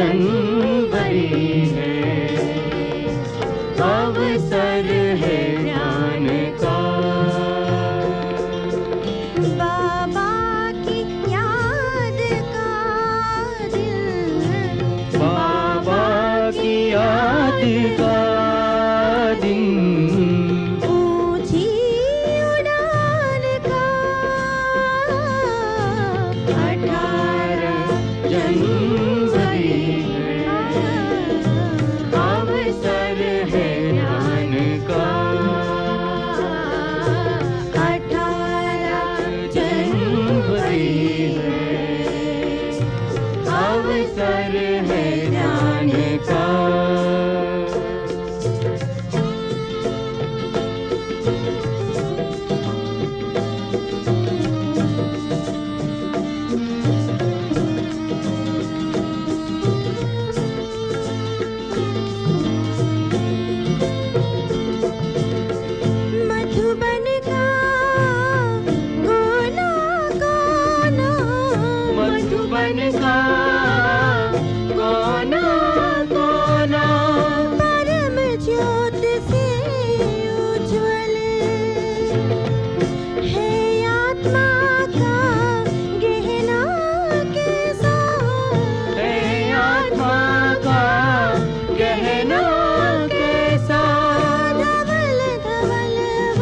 जनवरी है, अवसर है ज्ञान का। बाबा की याद का दिन, बाबा की याद का दिन, ऊंची उड़ान का 18 जनवरी है, अवसर है ज्ञान का। 18 जनवरी है, अवसर है ज्ञान का। मधुबन का कोना कोना, मधुबन का कोना कोना, परम ज्योत से उज्ज्वल है आत्मा का गहना कैसा, है आत्मा का गहना कैसा। धवल धवल व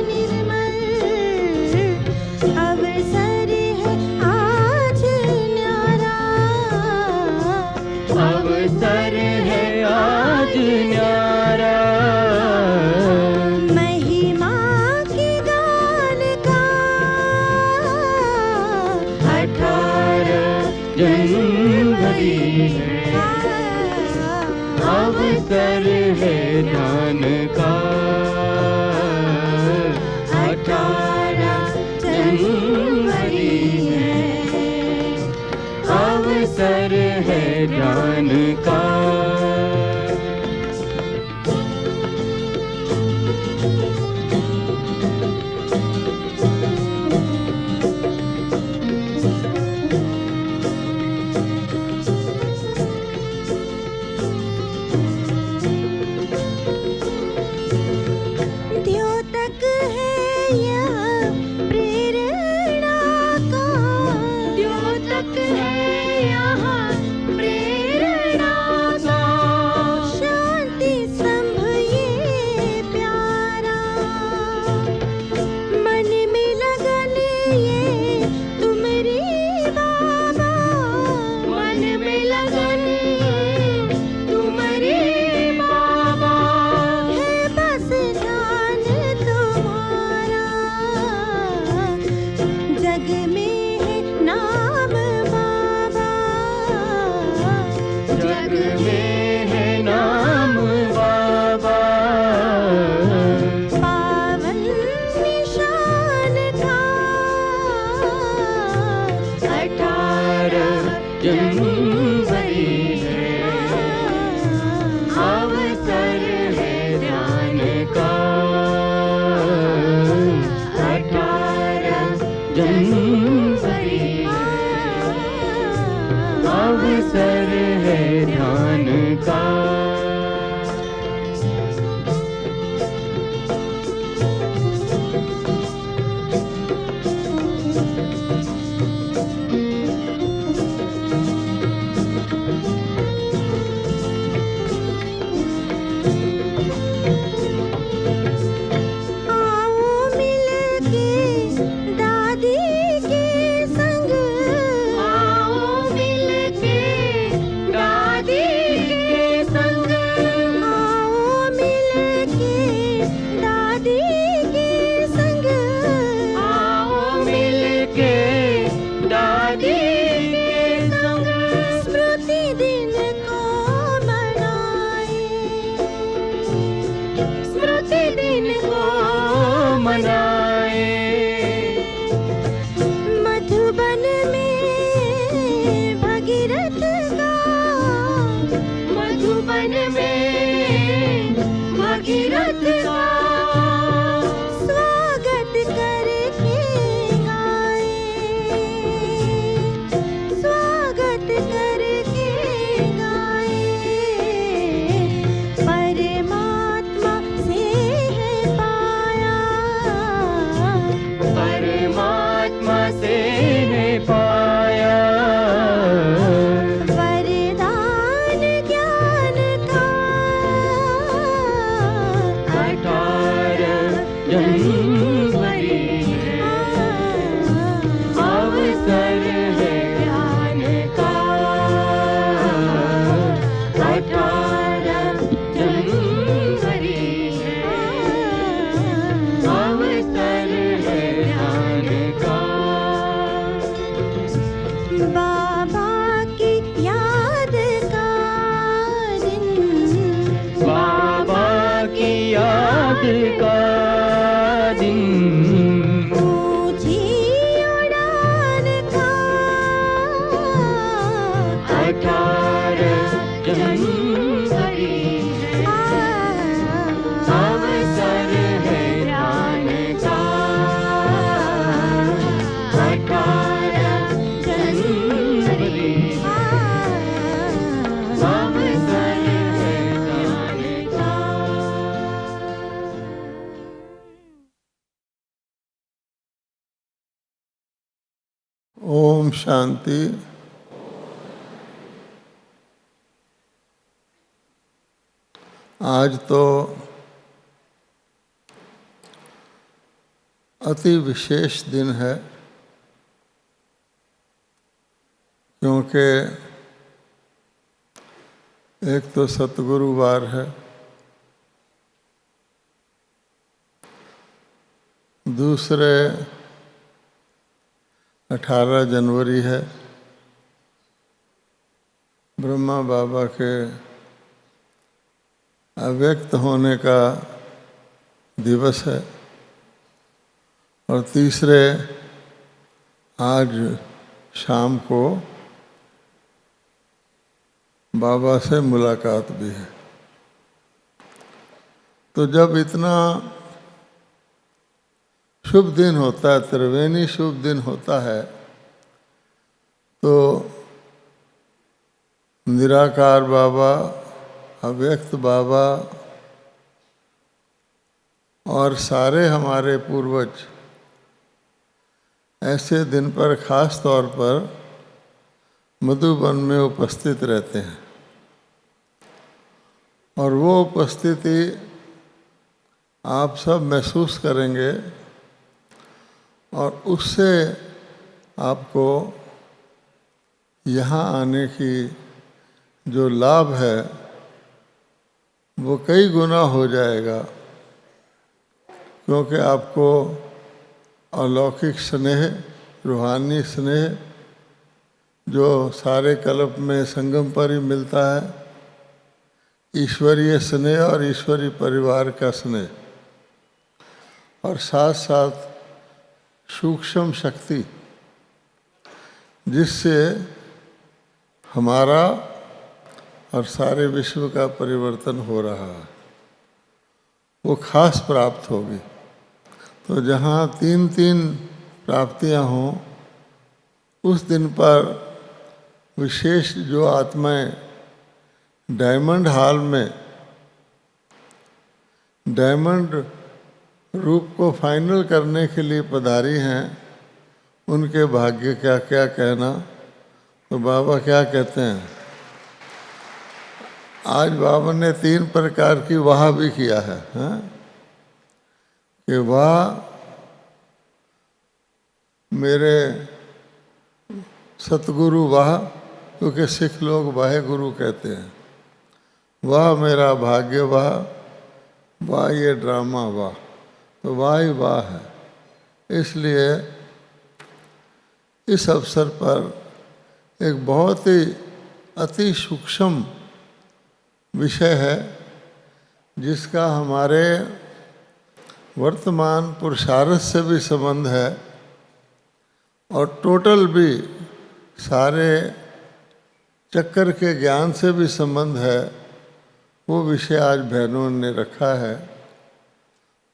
निर्मल, अवसर है आज न्यारा, अवसर है आज न्यारा, महिमा के गान का 18 जनवरी है, अवसर है ध्यान का। 18 जनवरी है, अवसर है ध्यान का। द्योतक है यह प्रेरणा का, द्योतक है यहाँ प्रेरणा का, शांति स्तंभ ये प्यारा, मन में लगन ये तुम्हारी बाबा, मन में लगन तुम्हारी बाबा, है बस ध्यान तुम्हारा, जग में है नाम बाबा, जग में है नाम बाबा, पावन निशान था 18 जनवरी है, अवसर है ध्यान का। 18 जनवरी है, अवसर है ध्यान का। आओ मिलके दादी के संग, आओ मिलके दादी के संग, का दिन, ऊंची उड़ान का 18 जनवरी अवसर है ध्यान का, 18 जनवरी अवसर है ध्यान का। ओम शांति। आज तो अति विशेष दिन है, क्योंकि एक तो सतगुरुवार है, दूसरे 18 जनवरी है, ब्रह्मा बाबा के अव्यक्त होने का दिवस है, और तीसरे आज शाम को बाबा से मुलाकात भी है। तो जब इतना शुभ दिन होता है, त्रिवेणी शुभ दिन होता है, तो निराकार बाबा, अव्यक्त बाबा और सारे हमारे पूर्वज ऐसे दिन पर खास तौर पर मधुबन में उपस्थित रहते हैं, और वो उपस्थिति आप सब महसूस करेंगे, और उससे आपको यहाँ आने की जो लाभ है वो कई गुना हो जाएगा, क्योंकि आपको अलौकिक स्नेह, रूहानी स्नेह जो सारे कल्प में संगम पर ही मिलता है, ईश्वरीय स्नेह और ईश्वरीय परिवार का स्नेह, और साथ साथ सूक्ष्म शक्ति जिससे हमारा और सारे विश्व का परिवर्तन हो रहा है, वो खास प्राप्त होगी। तो जहाँ तीन तीन प्राप्तियाँ हों, उस दिन पर विशेष जो आत्माएं डायमंड हॉल में डायमंड रूप को फाइनल करने के लिए पधारी हैं, उनके भाग्य क्या क्या कहना। तो बाबा क्या कहते हैं, आज बाबा ने 3 प्रकार की वाह भी किया है, हाँ? कि वाह मेरे सतगुरु वाह, क्योंकि सिख लोग वाहे गुरु कहते हैं, वाह मेरा भाग्य वाह, वाह ये ड्रामा वाह, तो वाह ही वाह है। इसलिए इस अवसर पर एक बहुत ही अति सूक्ष्म विषय है, जिसका हमारे वर्तमान पुरुषार्थ से भी संबंध है, और टोटल भी सारे चक्कर के ज्ञान से भी संबंध है। वो विषय आज बहनों ने रखा है,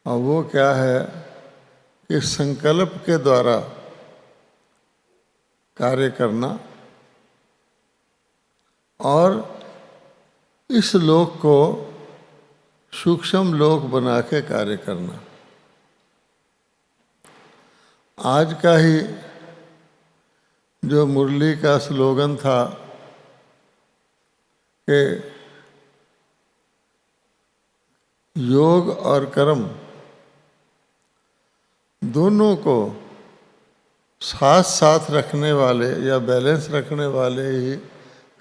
और वो क्या है कि संकल्प के द्वारा कार्य करना और इस लोक को सूक्ष्म लोक बना के कार्य करना। आज का ही जो मुरली का स्लोगन था कि योग और कर्म दोनों को साथ साथ रखने वाले या बैलेंस रखने वाले ही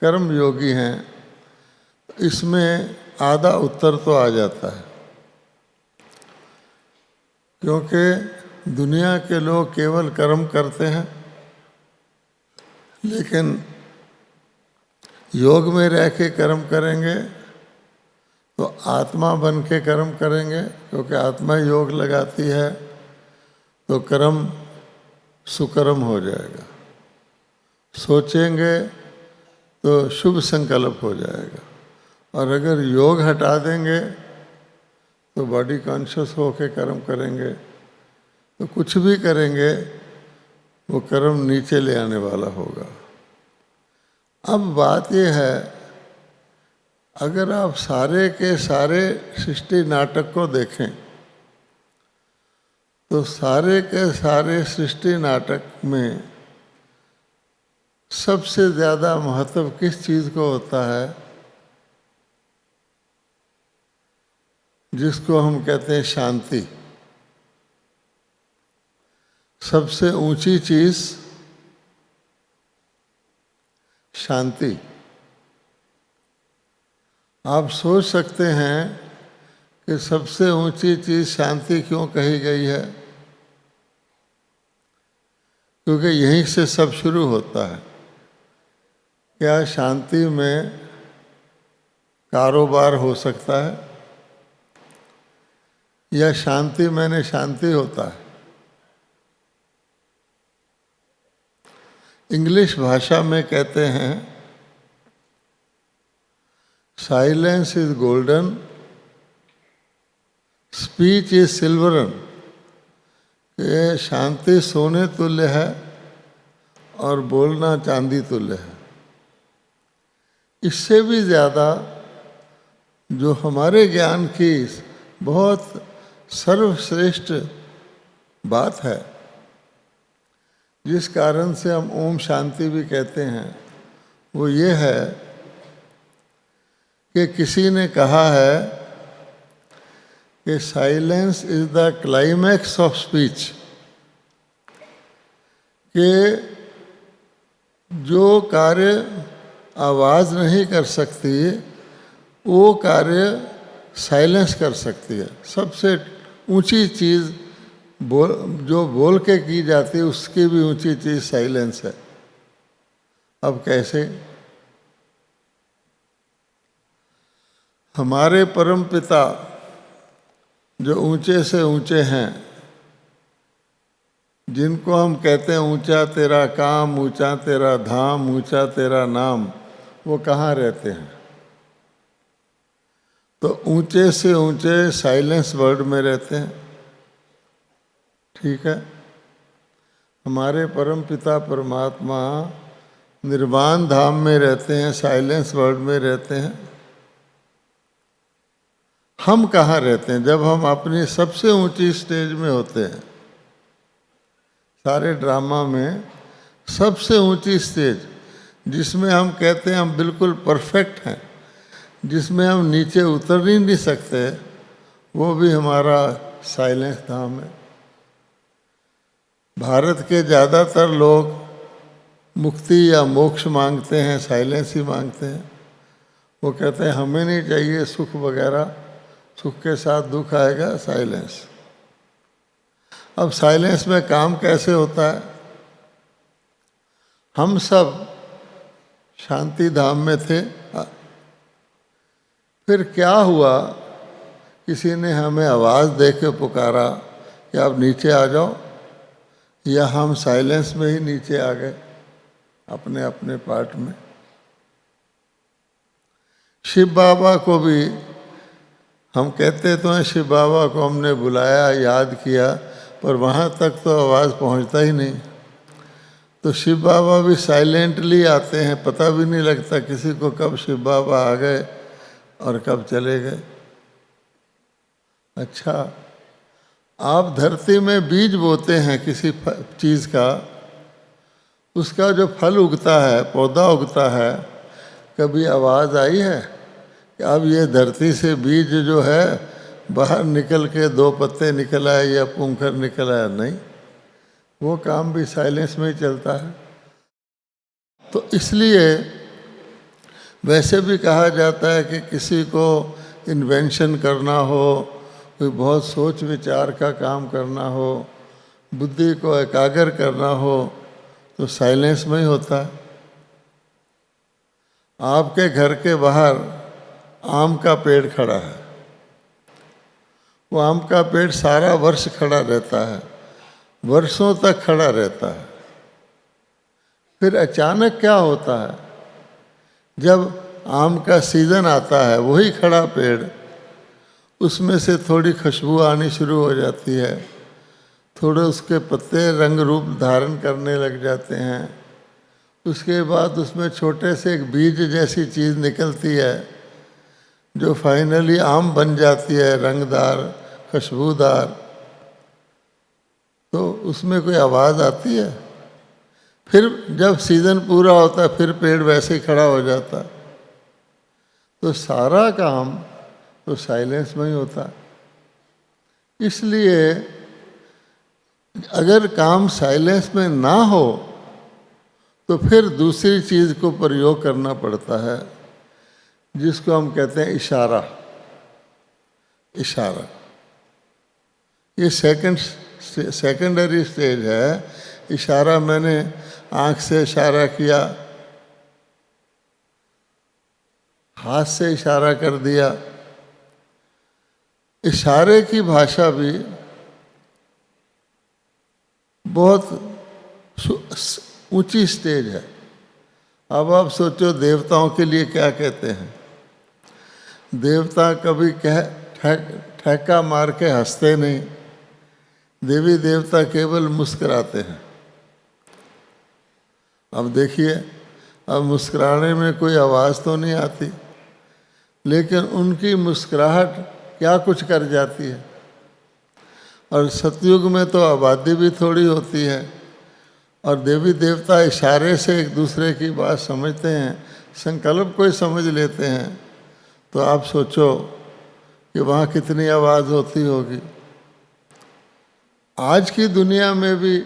कर्म योगी हैं, इसमें आधा उत्तर तो आ जाता है। क्योंकि दुनिया के लोग केवल कर्म करते हैं, लेकिन योग में रह के कर्म करेंगे तो आत्मा बन के कर्म करेंगे, क्योंकि आत्मा योग लगाती है, तो कर्म सुकर्म हो जाएगा। सोचेंगे तो शुभ संकल्प हो जाएगा। और अगर योग हटा देंगे तो बॉडी कॉन्शियस होके कर्म करेंगे, तो कुछ भी करेंगे वो कर्म नीचे ले आने वाला होगा। अब बात यह है, अगर आप सारे के सारे सृष्टि नाटक को देखें तो सारे के सारे सृष्टि नाटक में सबसे ज़्यादा महत्व किस चीज़ को होता है? जिसको हम कहते हैं शांति। सबसे ऊंची चीज शांति। आप सोच सकते हैं कि सबसे ऊंची चीज शांति क्यों कही गई है? क्योंकि यहीं से सब शुरू होता है। क्या शांति में कारोबार हो सकता है? या शांति मैंने शांति होता है? इंग्लिश भाषा में कहते हैं silence is golden, speech is silvern. ये शांति सोने तुल्य है और बोलना चांदी तुल्य है। इससे भी ज़्यादा जो हमारे ज्ञान की बहुत सर्वश्रेष्ठ बात है, जिस कारण से हम ओम शांति भी कहते हैं, वो ये है कि किसी ने कहा है कि silence is the climax of speech. कि जो कार्य आवाज़ नहीं कर सकती वो कार्य साइलेंस कर सकती है। सबसे ऊंची चीज़ जो बोल के की जाती है उसकी भी ऊंची चीज़ साइलेंस है। अब कैसे? हमारे परम पिता जो ऊंचे से ऊंचे हैं, जिनको हम कहते हैं ऊंचा तेरा काम, ऊंचा तेरा धाम, ऊंचा तेरा नाम, वो कहाँ रहते हैं? तो ऊंचे से ऊंचे साइलेंस वर्ड में रहते हैं। ठीक है। हमारे परम पिता परमात्मा निर्वाण धाम में रहते हैं, साइलेंस वर्ड में रहते हैं। हम कहाँ रहते हैं? जब हम अपनी सबसे ऊंची स्टेज में होते हैं, सारे ड्रामा में सबसे ऊंची स्टेज जिसमें हम कहते हैं हम बिल्कुल परफेक्ट हैं, जिसमें हम नीचे उतर ही नहीं सकते, वो भी हमारा साइलेंस धाम है। भारत के ज़्यादातर लोग मुक्ति या मोक्ष मांगते हैं, साइलेंस ही मांगते हैं। वो कहते हैं हमें नहीं चाहिए सुख वगैरह, सुख के साथ दुख आएगा, साइलेंस। अब साइलेंस में काम कैसे होता है? हम सब शांति धाम में थे, फिर क्या हुआ? किसी ने हमें आवाज़ दे के पुकारा कि आप नीचे आ जाओ, या हम साइलेंस में ही नीचे आ गए अपने अपने पार्ट में। शिव बाबा को भी हम कहते तो हैं, शिव बाबा को हमने बुलाया, याद किया, पर वहाँ तक तो आवाज़ पहुँचता ही नहीं। तो शिव बाबा भी साइलेंटली आते हैं, पता भी नहीं लगता किसी को कब शिव बाबा आ गए और कब चले गए। अच्छा, आप धरती में बीज बोते हैं किसी चीज़ का, उसका जो फल उगता है, पौधा उगता है, कभी आवाज़ आई है कि अब ये धरती से बीज जो है बाहर निकल के 2 पत्ते निकल आए या पुंखर निकल आया? नहीं, वो काम भी साइलेंस में ही चलता है। तो इसलिए वैसे भी कहा जाता है कि किसी को इन्वेंशन करना हो, कोई बहुत सोच विचार का काम करना हो, बुद्धि को एकाग्र करना हो, तो साइलेंस में ही होता है। आपके घर के बाहर आम का पेड़ खड़ा है। वो आम का पेड़ सारा वर्ष खड़ा रहता है, वर्षों तक खड़ा रहता है। फिर अचानक क्या होता है, जब आम का सीजन आता है, वही खड़ा पेड़, उसमें से थोड़ी खुशबू आनी शुरू हो जाती है, थोड़े उसके पत्ते रंग रूप धारण करने लग जाते हैं। उसके बाद उसमें छोटे से एक बीज जैसी चीज़ निकलती है जो फाइनली आम बन जाती है, रंगदार, खुशबूदार। तो उसमें कोई आवाज़ आती है। फिर जब सीज़न पूरा होता है फिर पेड़ वैसे ही खड़ा हो जाता है। तो सारा काम तो साइलेंस में ही होता है। इसलिए अगर काम साइलेंस में ना हो तो फिर दूसरी चीज़ को प्रयोग करना पड़ता है, जिसको हम कहते हैं इशारा। इशारा ये सेकेंडरी स्टेज है। इशारा मैंने आँख से इशारा किया, हाथ से इशारा कर दिया। इशारे की भाषा भी बहुत ऊंची स्टेज है। अब आप सोचो देवताओं के लिए क्या कहते हैं। देवता कभी ठहका मार के हंसते नहीं, देवी देवता केवल मुस्कुराते हैं। अब देखिए, अब मुस्कुराने में कोई आवाज़ तो नहीं आती, लेकिन उनकी मुस्कुराहट क्या कुछ कर जाती है। और सतयुग में तो आबादी भी थोड़ी होती है और देवी देवता इशारे से एक दूसरे की बात समझते हैं, संकल्प कोई समझ लेते हैं। तो आप सोचो कि वहाँ कितनी आवाज़ होती होगी। आज की दुनिया में भी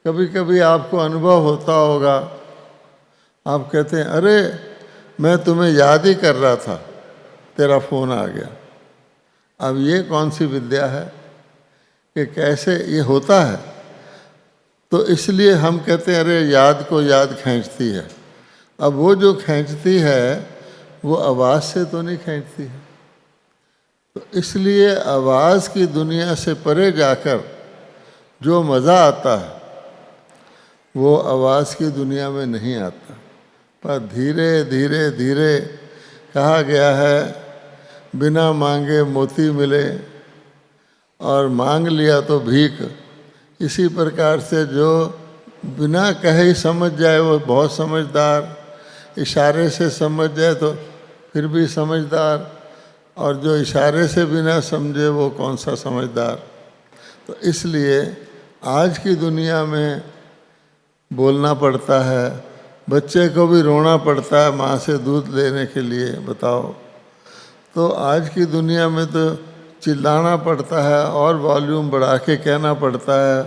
कभी कभी आपको अनुभव होता होगा, आप कहते हैं अरे मैं तुम्हें याद ही कर रहा था, तेरा फ़ोन आ गया। अब ये कौन सी विद्या है कि कैसे ये होता है। तो इसलिए हम कहते हैं अरे याद को याद खींचती है। अब वो जो खींचती है वो आवाज़ से तो नहीं खींचती है। तो इसलिए आवाज़ की दुनिया से परे जाकर जो मज़ा आता है वो आवाज़ की दुनिया में नहीं आता। पर धीरे धीरे धीरे कहा गया है, बिना मांगे मोती मिले और मांग लिया तो भीख। इसी प्रकार से जो बिना कहे ही समझ जाए वो बहुत समझदार, इशारे से समझ जाए तो फिर भी समझदार, और जो इशारे से बिना समझे वो कौन सा समझदार। तो इसलिए आज की दुनिया में बोलना पड़ता है, बच्चे को भी रोना पड़ता है माँ से दूध लेने के लिए, बताओ। तो आज की दुनिया में तो चिल्लाना पड़ता है और वॉल्यूम बढ़ा के कहना पड़ता है।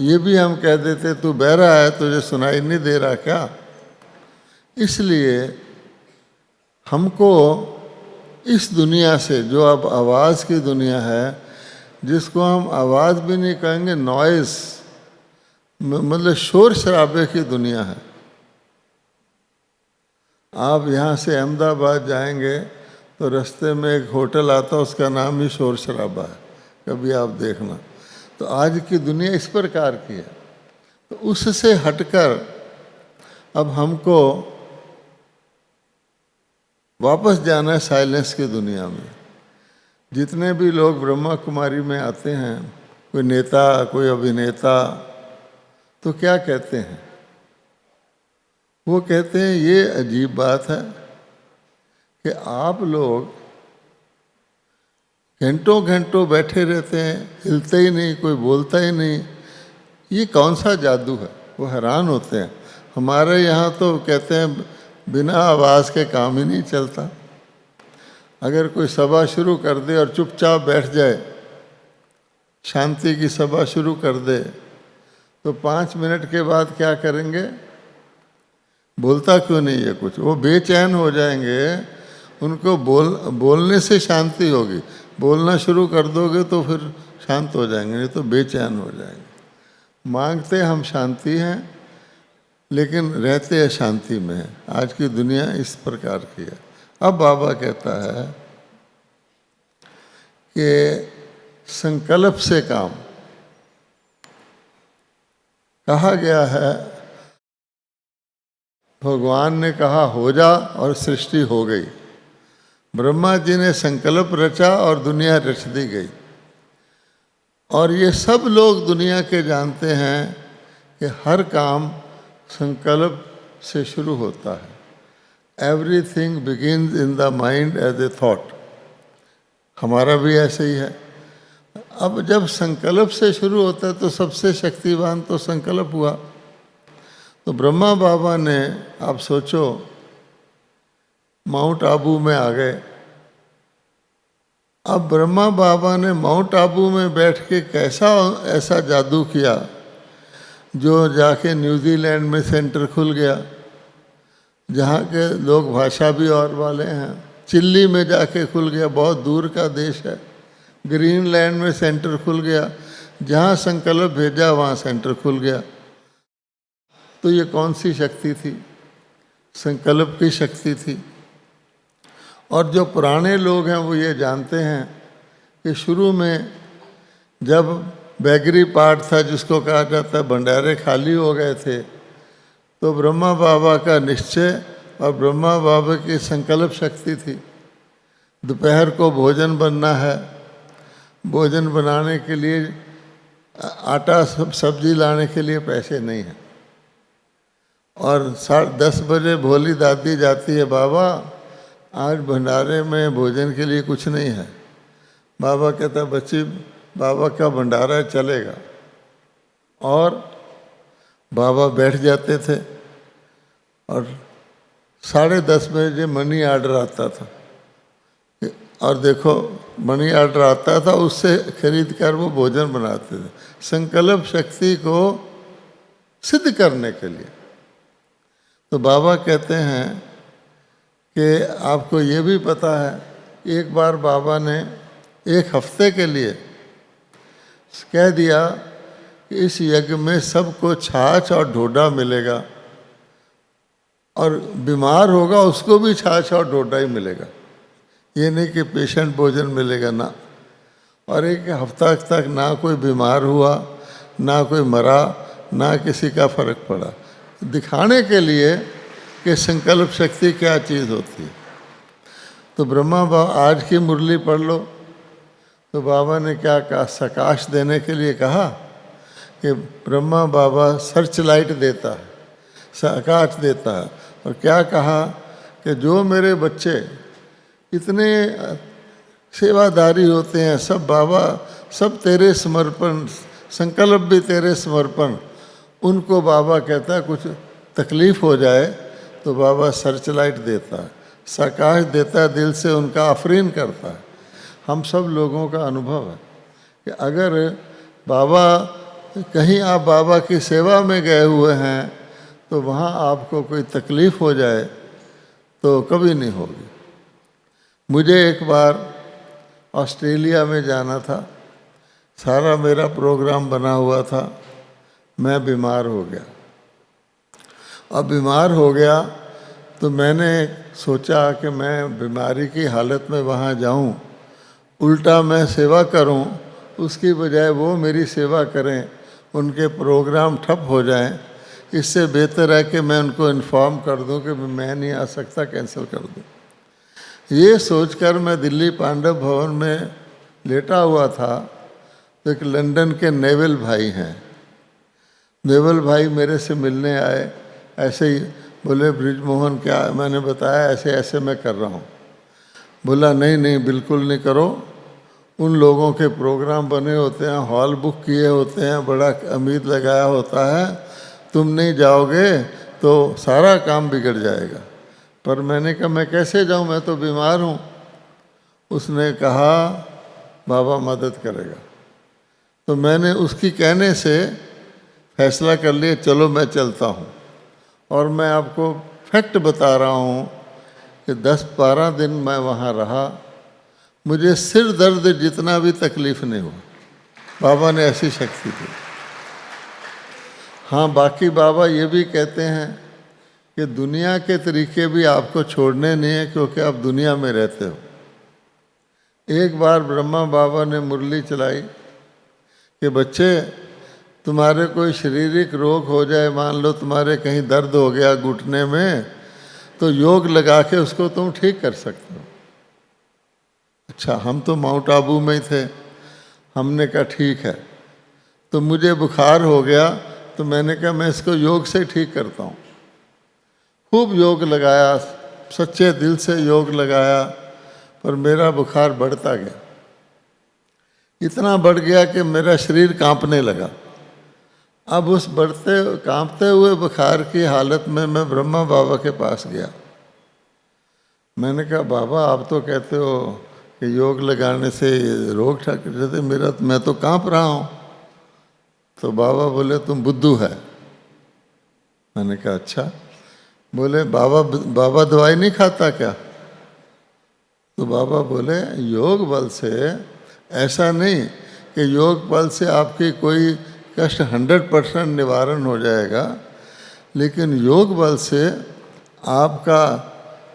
ये भी हम कह देते तू बहरा है, तुझे सुनाई नहीं दे रहा क्या। इसलिए हमको इस दुनिया से, जो अब आवाज़ की दुनिया है, जिसको हम आवाज़ भी नहीं कहेंगे, नॉइज़, मतलब शोर शराबे की दुनिया है। आप यहाँ से अहमदाबाद जाएंगे तो रास्ते में एक होटल आता है, उसका नाम ही शोर शराबा है, कभी आप देखना। तो आज की दुनिया इस प्रकार की है। तो उससे हटकर अब हमको वापस जाना है साइलेंस की दुनिया में। जितने भी लोग ब्रह्मा कुमारी में आते हैं, कोई नेता, कोई अभिनेता, तो क्या कहते हैं, वो कहते हैं ये अजीब बात है कि आप लोग घंटों घंटों बैठे रहते हैं, हिलते ही नहीं, कोई बोलता ही नहीं, ये कौन सा जादू है। वो हैरान होते हैं। हमारे यहाँ तो कहते हैं बिना आवाज़ के काम ही नहीं चलता। अगर कोई सभा शुरू कर दे और चुपचाप बैठ जाए, शांति की सभा शुरू कर दे, तो 5 मिनट के बाद क्या करेंगे, बोलता क्यों नहीं है कुछ, वो बेचैन हो जाएंगे। उनको बोलने से शांति होगी, बोलना शुरू कर दोगे तो फिर शांत हो जाएंगे, नहीं तो बेचैन हो जाएंगे। मांगते हम शांति हैं लेकिन रहते अशांति में है। आज की दुनिया इस प्रकार की है। अब बाबा कहता है कि संकल्प से काम। कहा गया है, भगवान ने कहा हो जा और सृष्टि हो गई। ब्रह्मा जी ने संकल्प रचा और दुनिया रच दी गई। और ये सब लोग दुनिया के जानते हैं कि हर काम संकल्प से शुरू होता है। Everything begins in the mind as a thought. हमारा भी ऐसे ही है। अब जब संकल्प से शुरू होता है तो सबसे शक्तिवान तो संकल्प हुआ। तो ब्रह्मा बाबा ने, आप सोचो, माउंट आबू में आ गए। अब ब्रह्मा बाबा ने माउंट आबू में बैठ के कैसा ऐसा जादू किया जो जाके न्यूजीलैंड में सेंटर खुल गया, जहाँ के लोग भाषा भी और वाले हैं। चिल्ली में जाके खुल गया, बहुत दूर का देश है। ग्रीनलैंड में सेंटर खुल गया, जहाँ संकल्प भेजा वहाँ सेंटर खुल गया। तो ये कौन सी शक्ति थी? संकल्प की शक्ति थी। और जो पुराने लोग हैं वो ये जानते हैं कि शुरू में जब बैगरी पार्ट था, जिसको कहा जाता है, भंडारे खाली हो गए थे, तो ब्रह्मा बाबा का निश्चय और ब्रह्मा बाबा की संकल्प शक्ति थी। दोपहर को भोजन बनना है, भोजन बनाने के लिए आटा सब्जी लाने के लिए पैसे नहीं हैं। और 10:30 बजे भोली दादी जाती है, बाबा आज भंडारे में भोजन के लिए कुछ नहीं है। बाबा कहता, बच्ची बाबा का भंडारा चलेगा। और बाबा बैठ जाते थे और 10:30 बजे मनी ऑर्डर आता था। और देखो, मनी ऑर्डर आता था, उससे खरीद कर वो भोजन बनाते थे, संकल्प शक्ति को सिद्ध करने के लिए। तो बाबा कहते हैं कि आपको ये भी पता है, एक बार बाबा ने 1 हफ्ते के लिए कह दिया कि इस यज्ञ में सबको छाछ और ढोडा मिलेगा, और बीमार होगा उसको भी छाछ और ढोडा ही मिलेगा। ये नहीं कि पेशेंट भोजन मिलेगा ना। और 1 हफ्ता तक ना कोई बीमार हुआ, ना कोई मरा, ना किसी का फर्क पड़ा, दिखाने के लिए कि संकल्प शक्ति क्या चीज़ होती है। तो ब्रह्मा बाबा, आज की मुरली पढ़ लो, तो बाबा ने क्या कहा, सकाश देने के लिए कहा कि ब्रह्मा बाबा सर्च लाइट देता है, सकाश देता है। और क्या कहा कि जो मेरे बच्चे इतने सेवादारी होते हैं, सब बाबा, सब तेरे समर्पण, संकल्प भी तेरे समर्पण, उनको बाबा कहता है कुछ तकलीफ हो जाए तो बाबा सर्च लाइट देता है, सकाश देता है, दिल से उनका आफरीन करता है। हम सब लोगों का अनुभव है कि अगर बाबा, कहीं आप बाबा की सेवा में गए हुए हैं तो वहाँ आपको कोई तकलीफ़ हो जाए तो कभी नहीं होगी। मुझे एक बार ऑस्ट्रेलिया में जाना था, सारा मेरा प्रोग्राम बना हुआ था, मैं बीमार हो गया। अब बीमार हो गया तो मैंने सोचा कि मैं बीमारी की हालत में वहाँ जाऊँ, उल्टा मैं सेवा करूँ, उसकी बजाय वो मेरी सेवा करें, उनके प्रोग्राम ठप हो जाएं। इससे बेहतर है कि मैं उनको इन्फॉर्म कर दूं कि मैं नहीं आ सकता, कैंसिल कर दूं। ये सोचकर मैं दिल्ली पांडव भवन में लेटा हुआ था, तो एक लंदन के नेवल भाई हैं, नेवल भाई मेरे से मिलने आए। ऐसे ही बोले, ब्रिजमोहन क्या? मैंने बताया ऐसे ऐसे मैं कर रहा हूँ। बोला नहीं नहीं, बिल्कुल नहीं करो, उन लोगों के प्रोग्राम बने होते हैं, हॉल बुक किए होते हैं, बड़ा उम्मीद लगाया होता है, तुम नहीं जाओगे तो सारा काम बिगड़ जाएगा। पर मैंने कहा मैं कैसे जाऊँ, मैं तो बीमार हूँ। उसने कहा बाबा मदद करेगा। तो मैंने उसकी कहने से फैसला कर लिया, चलो मैं चलता हूँ। और मैं आपको फैक्ट बता रहा हूँ कि 10-12 दिन मैं वहाँ रहा, मुझे सिर दर्द जितना भी तकलीफ़ नहीं हुआ। बाबा ने ऐसी शक्ति दी। हाँ, बाकी बाबा ये भी कहते हैं कि दुनिया के तरीके भी आपको छोड़ने नहीं है, क्योंकि आप दुनिया में रहते हो। एक बार ब्रह्मा बाबा ने मुरली चलाई कि बच्चे, तुम्हारे कोई शारीरिक रोग हो जाए, मान लो तुम्हारे कहीं दर्द हो गया घुटने में, तो योग लगा के उसको तुम ठीक कर सकते हो। अच्छा, हम तो माउंट आबू में ही थे, हमने कहा ठीक है। तो मुझे बुखार हो गया, तो मैंने कहा मैं इसको योग से ठीक करता हूँ। खूब योग लगाया, सच्चे दिल से योग लगाया, पर मेरा बुखार बढ़ता गया। इतना बढ़ गया कि मेरा शरीर कांपने लगा। अब उस बढ़ते कांपते हुए बुखार की हालत में मैं ब्रह्मा बाबा के पास गया। मैंने कहा बाबा, आप तो कहते हो कि योग लगाने से रोग ठीक रहते, मैं तो कांप रहा हूँ। तो बाबा बोले तुम बुद्धू है। मैंने कहा अच्छा। बोले बाबा दवाई नहीं खाता क्या? तो बाबा बोले योग बल से ऐसा नहीं कि योग बल से आपकी कोई कष्ट 100% निवारण हो जाएगा, लेकिन योग बल से आपका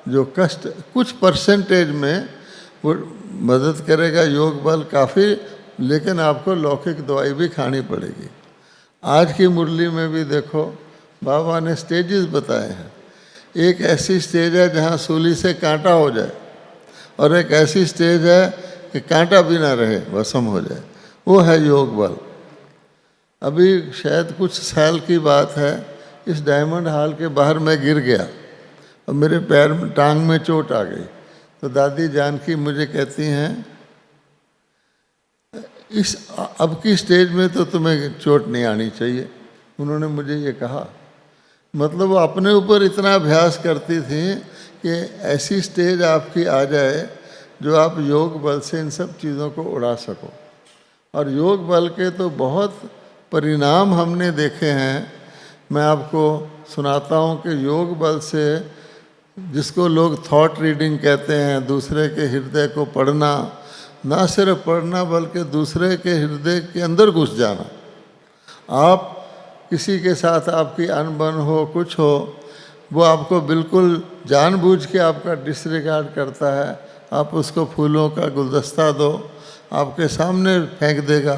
जो कष्ट कुछ परसेंटेज में वो मदद करेगा। योग बल काफ़ी, लेकिन आपको लौकिक दवाई भी खानी पड़ेगी। आज की मुरली में भी देखो बाबा ने स्टेजेस बताए हैं। एक ऐसी स्टेज है जहाँ सूली से कांटा हो जाए, और एक ऐसी स्टेज है कि कांटा भी ना रहे, भस्म हो जाए, वो है योग बल। अभी शायद कुछ साल की बात है, इस डायमंड हॉल के बाहर मैं गिर गया और मेरे पैर में टांग में चोट आ गई। तो दादी जानकी मुझे कहती हैं इस अब की स्टेज में तो तुम्हें चोट नहीं आनी चाहिए। उन्होंने मुझे ये कहा। मतलब वो अपने ऊपर इतना अभ्यास करती थी कि ऐसी स्टेज आपकी आ जाए जो आप योग बल से इन सब चीज़ों को उड़ा सको। और योग बल के तो बहुत परिणाम हमने देखे हैं। मैं आपको सुनाता हूँ कि योग बल से, जिसको लोग थॉट रीडिंग कहते हैं, दूसरे के हृदय को पढ़ना, ना सिर्फ पढ़ना बल्कि दूसरे के हृदय के अंदर घुस जाना। आप किसी के साथ आपकी अनबन हो, कुछ हो, वो आपको बिल्कुल जानबूझ के आपका डिसरिगार्ड करता है, आप उसको फूलों का गुलदस्ता दो, आपके सामने फेंक देगा।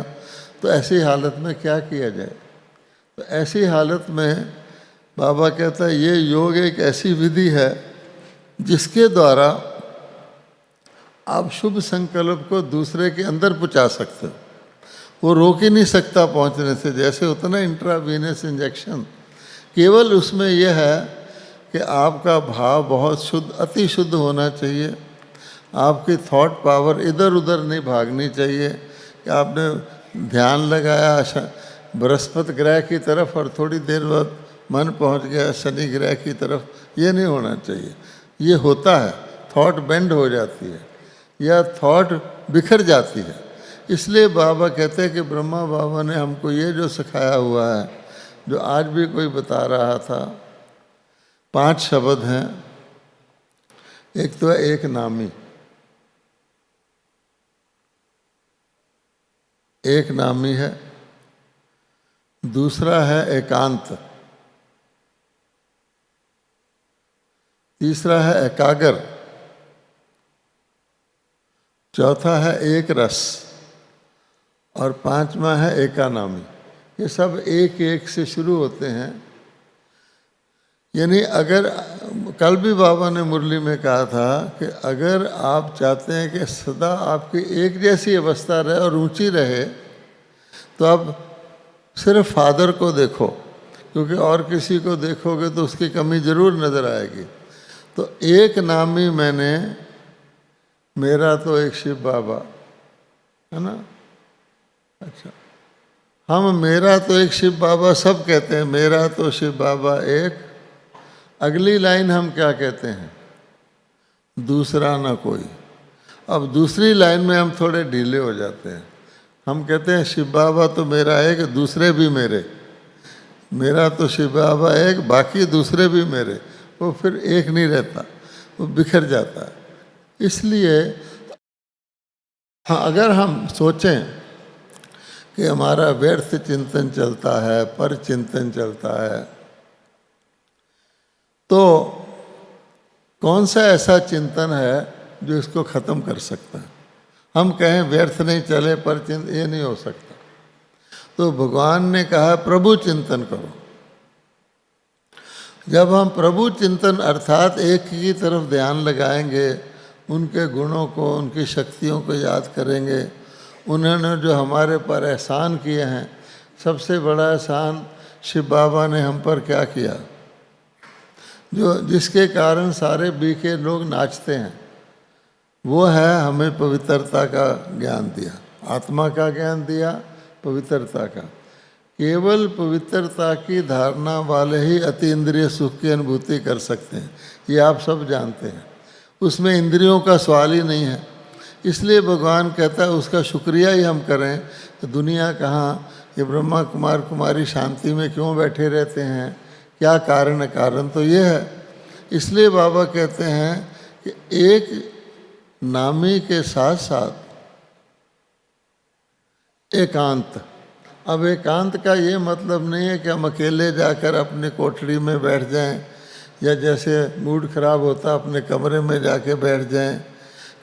तो ऐसी हालत में क्या किया जाए? तो ऐसी हालत में बाबा कहता है ये योग एक ऐसी विधि है जिसके द्वारा आप शुभ संकल्प को दूसरे के अंदर पहुंचा सकते हो। वो रोक ही नहीं सकता पहुंचने से। जैसे होता ना इंट्रावीनस इंजेक्शन, केवल उसमें यह है कि आपका भाव बहुत शुद्ध, अति शुद्ध होना चाहिए। आपकी थॉट पावर इधर उधर नहीं भागनी चाहिए कि आपने ध्यान लगाया बृहस्पति ग्रह की तरफ और थोड़ी देर बाद मन पहुंच गया शनि ग्रह की तरफ, ये नहीं होना चाहिए। ये होता है, थॉट बेंड हो जाती है या थॉट बिखर जाती है। इसलिए बाबा कहते हैं कि ब्रह्मा बाबा ने हमको ये जो सिखाया हुआ है, जो आज भी कोई बता रहा था, 5 शब्द हैं। एक तो है एक नामी, एक नामी है। दूसरा है एकांत, तीसरा है एकाग्र, चौथा है एक रस, और 5वां है एकानामी। ये सब एक एक से शुरू होते हैं। यानी अगर कल भी बाबा ने मुरली में कहा था कि अगर आप चाहते हैं कि सदा आपकी एक जैसी अवस्था रहे और ऊंची रहे, तो आप सिर्फ फादर को देखो, क्योंकि और किसी को देखोगे तो उसकी कमी ज़रूर नज़र आएगी। तो एक नामी मैंने, मेरा तो एक शिव बाबा है ना। अच्छा, हम मेरा तो एक शिव बाबा सब कहते हैं, मेरा तो शिव बाबा एक। अगली लाइन हम क्या कहते हैं? दूसरा ना कोई। अब दूसरी लाइन में हम थोड़े ढीले हो जाते हैं। हम कहते हैं शिव बाबा तो मेरा एक, दूसरे भी मेरे। मेरा तो शिव बाबा एक, बाकी दूसरे भी मेरे। वो फिर एक नहीं रहता, वो बिखर जाता है। इसलिए हाँ, अगर हम सोचें कि हमारा व्यर्थ चिंतन चलता है, पर चिंतन चलता है, तो कौन सा ऐसा चिंतन है जो इसको ख़त्म कर सकता है? हम कहें व्यर्थ नहीं चले पर ये नहीं हो सकता। तो भगवान ने कहा प्रभु चिंतन करो। जब हम प्रभु चिंतन अर्थात एक की तरफ ध्यान लगाएंगे, उनके गुणों को, उनकी शक्तियों को याद करेंगे, उन्होंने जो हमारे पर एहसान किए हैं, सबसे बड़ा एहसान शिव बाबा ने हम पर क्या किया, जिसके कारण सारे बीके लोग नाचते हैं, वो है हमें पवित्रता का ज्ञान दिया, आत्मा का ज्ञान दिया, पवित्रता का। केवल पवित्रता की धारणा वाले ही अति इंद्रिय सुख की अनुभूति कर सकते हैं, ये आप सब जानते हैं। उसमें इंद्रियों का सवाल ही नहीं है। इसलिए भगवान कहता है उसका शुक्रिया ही हम करें तो दुनिया कहाँ, ये ब्रह्मा कुमार कुमारी शांति में क्यों बैठे रहते हैं, क्या कारण है? कारण तो ये है। इसलिए बाबा कहते हैं कि एक नामी के साथ साथ एकांत। अब एकांत का ये मतलब नहीं है कि हम अकेले जाकर अपने कोठरी में बैठ जाएं, या जैसे मूड खराब होता अपने कमरे में जाके बैठ जाएं।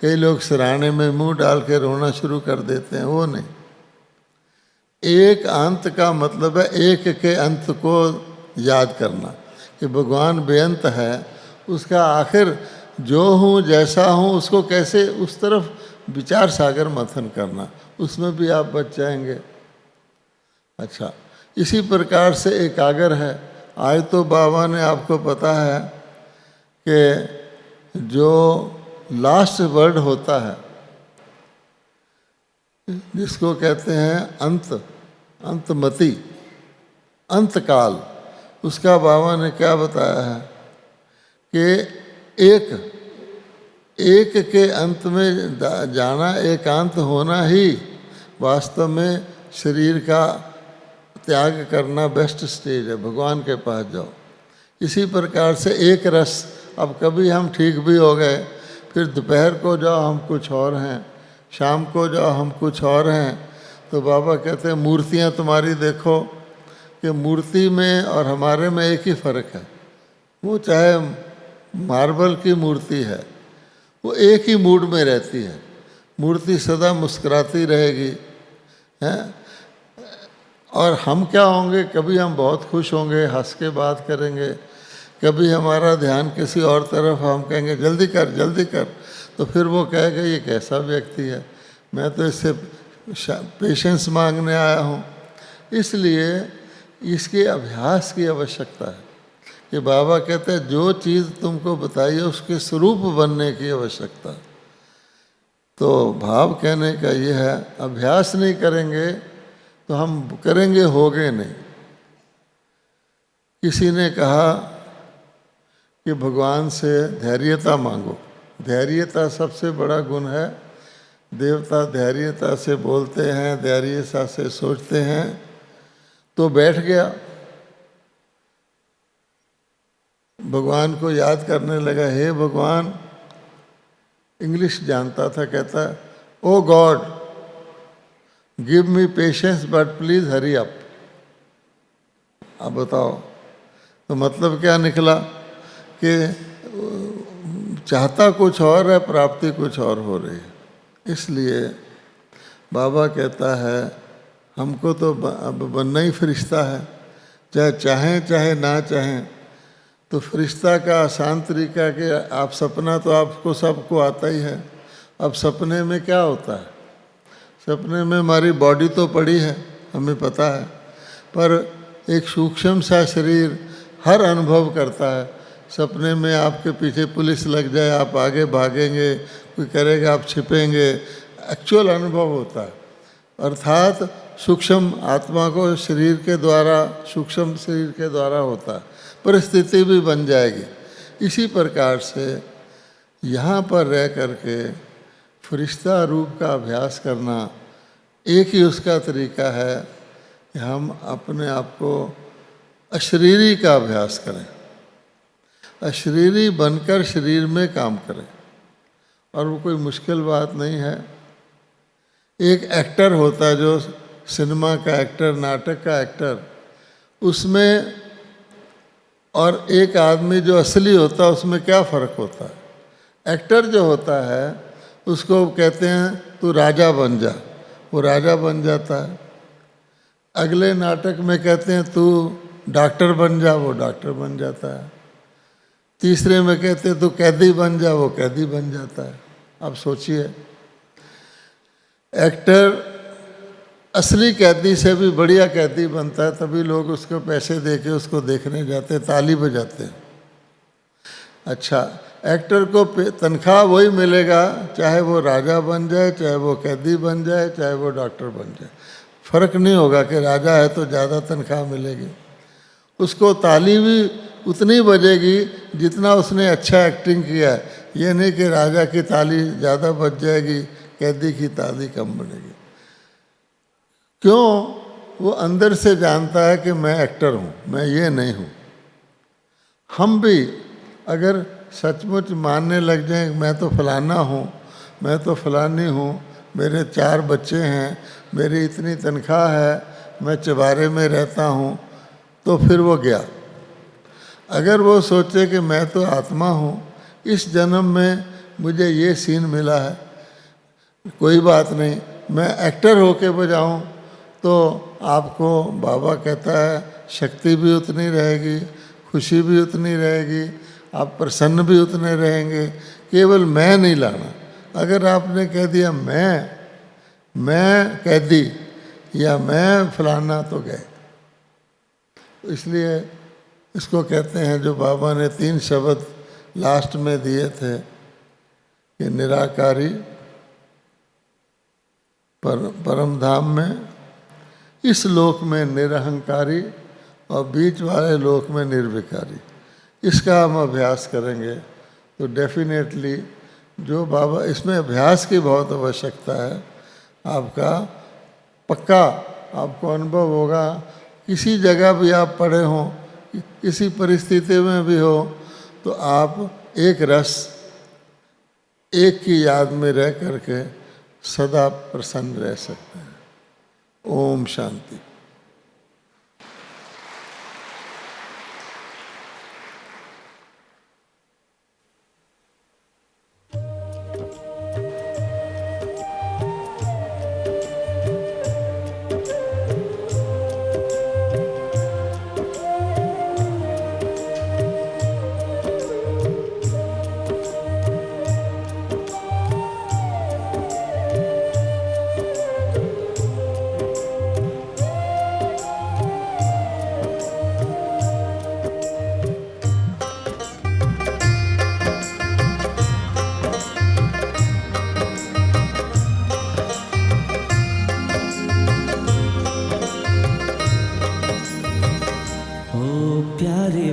कई लोग सिरहाने में मुंह डाल के रोना शुरू कर देते हैं, वो नहीं। एक अंत का मतलब है एक के अंत को याद करना कि भगवान बेअंत है, उसका आखिर जो हूँ जैसा हूँ उसको कैसे, उस तरफ विचार सागर मंथन करना, उसमें भी आप बच जाएंगे। अच्छा, इसी प्रकार से एकाग्र है। आज तो बाबा ने, आपको पता है कि जो लास्ट वर्ड होता है जिसको कहते हैं अंत, अंतमति, अंतकाल, उसका बाबा ने क्या बताया है कि एक के अंत में जाना, एकांत होना ही वास्तव में शरीर का त्याग करना बेस्ट स्टेज है, भगवान के पास जाओ। इसी प्रकार से एक रस। अब कभी हम ठीक भी हो गए, फिर दोपहर को जाओ हम कुछ और हैं, शाम को जाओ हम कुछ और हैं, तो बाबा कहते हैं मूर्तियाँ तुम्हारी देखो कि मूर्ति में और हमारे में एक ही फ़र्क है। वो चाहे मार्बल की मूर्ति है, वो एक ही मूड में रहती है, मूर्ति सदा मुस्कुराती रहेगी, हैं। और हम क्या होंगे, कभी हम बहुत खुश होंगे, हंस के बात करेंगे, कभी हमारा ध्यान किसी और तरफ, हम कहेंगे जल्दी कर जल्दी कर, तो फिर वो कहेगा ये कैसा व्यक्ति है, मैं तो इससे पेशेंस मांगने आया हूँ। इसलिए इसके अभ्यास की आवश्यकता है कि बाबा कहते हैं जो चीज़ तुमको बताइए उसके स्वरूप बनने की आवश्यकता। तो भाव कहने का ये है, अभ्यास नहीं करेंगे तो हम करेंगे होगे नहीं। किसी ने कहा कि भगवान से धैर्यता मांगो। धैर्यता सबसे बड़ा गुण है। देवता धैर्यता से बोलते हैं, धैर्यता से सोचते हैं। तो बैठ गया, भगवान को याद करने लगा, हे भगवान, इंग्लिश जानता था, कहता oh God give me patience but please hurry up. अब बताओ, तो मतलब क्या निकला कि चाहता कुछ और है, प्राप्ति कुछ और हो रही है। इसलिए बाबा कहता है हमको तो अब बनना ही फरिश्ता है, चाहे चाहें चाहे ना चाहें। तो फरिश्ता का आसान तरीका कि आप सपना तो आपको सबको आता ही है। अब सपने में क्या होता है, सपने में हमारी बॉडी तो पड़ी है, हमें पता है, पर एक सूक्ष्म सा शरीर हर अनुभव करता है। सपने में आपके पीछे पुलिस लग जाए, आप आगे भागेंगे, कोई करेगा आप छिपेंगे, एक्चुअल अनुभव होता है। अर्थात सूक्ष्म आत्मा को शरीर के द्वारा, सूक्ष्म शरीर के द्वारा होता है, परिस्थिति भी बन जाएगी। इसी प्रकार से यहाँ पर रह करके फरिश्ता रूप का अभ्यास करना एक ही उसका तरीका है कि हम अपने आप को अशरीरी का अभ्यास करें, अशरीरी बनकर शरीर में काम करें। और वो कोई मुश्किल बात नहीं है। एक एक्टर होता है जो सिनेमा का एक्टर, नाटक का एक्टर, उसमें और एक आदमी जो असली होता है उसमें क्या फ़र्क होता है? एक्टर जो होता है उसको कहते हैं तू राजा बन जा, वो राजा बन जाता है। अगले नाटक में कहते हैं तू डॉक्टर बन जा, वो डॉक्टर बन जाता है। तीसरे में कहते हैं तू कैदी बन जा, वो कैदी बन जाता है। अब सोचिए, एक्टर असली कैदी से भी बढ़िया कैदी बनता है, तभी लोग उसको पैसे देके उसको देखने जाते हैं, ताली बजाते हैं। अच्छा, एक्टर को तनख्वाह वही मिलेगा चाहे वो राजा बन जाए, चाहे वो कैदी बन जाए, चाहे वो डॉक्टर बन जाए। फ़र्क नहीं होगा कि राजा है तो ज़्यादा तनख्वाह मिलेगी, उसको ताली भी उतनी बजेगी जितना उसने अच्छा एक्टिंग किया है। ये नहीं कि राजा की ताली ज़्यादा बज जाएगी, कैदी की ताली कम बनेगी। क्यों? वो अंदर से जानता है कि मैं एक्टर हूँ, मैं ये नहीं हूँ। हम भी अगर सचमुच मानने लग जाएं मैं तो फलाना हूँ, मैं तो फलानी हूँ, मेरे 4 बच्चे हैं, मेरी इतनी तनख्वाह है, मैं चबारे में रहता हूँ, तो फिर वो गया। अगर वो सोचे कि मैं तो आत्मा हूँ, इस जन्म में मुझे ये सीन मिला है, कोई बात नहीं, मैं एक्टर होके बजाऊँ, तो आपको बाबा कहता है शक्ति भी उतनी रहेगी, खुशी भी उतनी रहेगी, आप प्रसन्न भी उतने रहेंगे। केवल मैं नहीं लाना। अगर आपने कह दिया मैं कैदी या मैं फलाना, तो गए। इसलिए इसको कहते हैं, जो बाबा ने 3 शब्द लास्ट में दिए थे कि निराकारी परम धाम में, इस लोक में निरहंकारी और बीच वाले लोक में निर्विकारी। इसका हम अभ्यास करेंगे तो डेफिनेटली जो बाबा, इसमें अभ्यास की बहुत आवश्यकता है। आपका पक्का आपको अनुभव होगा, किसी जगह भी आप पड़े हों, किसी परिस्थिति में भी हो, तो आप एक रस, एक की याद में रह करके सदा प्रसन्न रह सकते हैं। ओम शांति।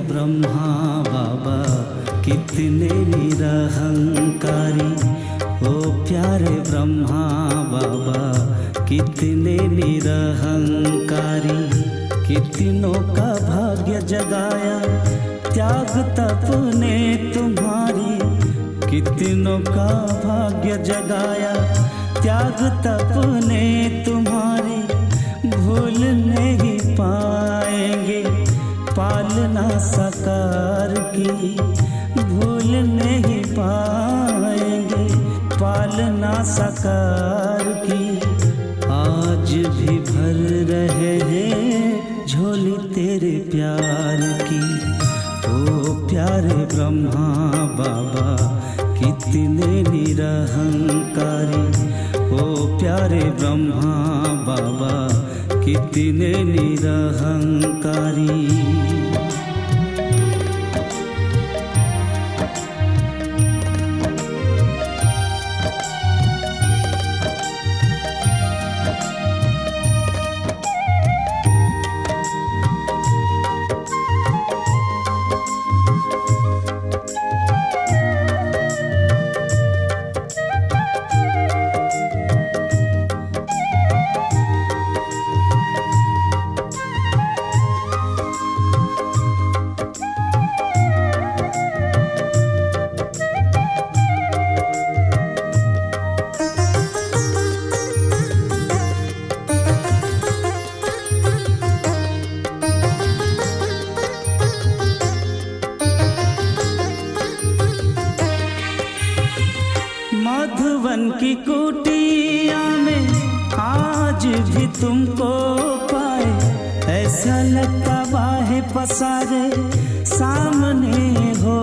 ब्रह्मा बाबा कितने निरहंकारी, ओ प्यारे ब्रह्मा बाबा कितने निरहंकारी। कितनों का भाग्य जगाया त्याग तप ने तुम्हारी, कितनों का भाग्य जगाया त्याग तप ने तुम्हारी। भूल नहीं पाएंगे पालना साकार की, भूल नहीं पाएंगे पालना साकार की। आज भी भर रहे हैं झोली तेरे प्यार की, ओ प्यारे ब्रह्मा बाबा कितने निरहंकारी। ओ प्यारे ब्रह्मा बाबा कितने निरहंकारी। की कुटिया में आज भी तुमको पाए, ऐसा लगता बाहें पसारे सामने हो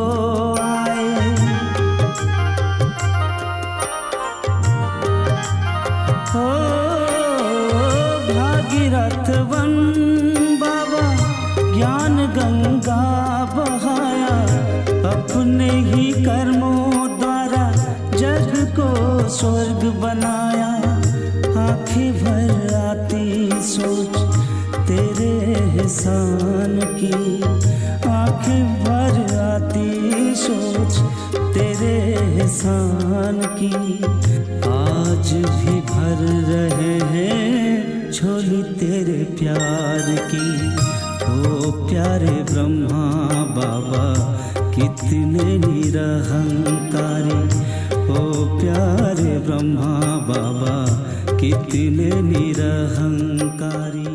आए। हो भागीरथ वन बाबा ज्ञान गंगा बहाया, अपने ही कर्मों द्वारा जग को स्वर्ग बनाया। आंखें भर आती सोच तेरे एहसान की, आंखें भर आती सोच तेरे एहसान की। आज भी भर रहे हैं झोली तेरे प्यार की। ओ प्यारे ब्रह्मा बाबा कितने निरहंकारी, ओ प्यारे ब्रह्मा बाबा कितने निरहंकारी।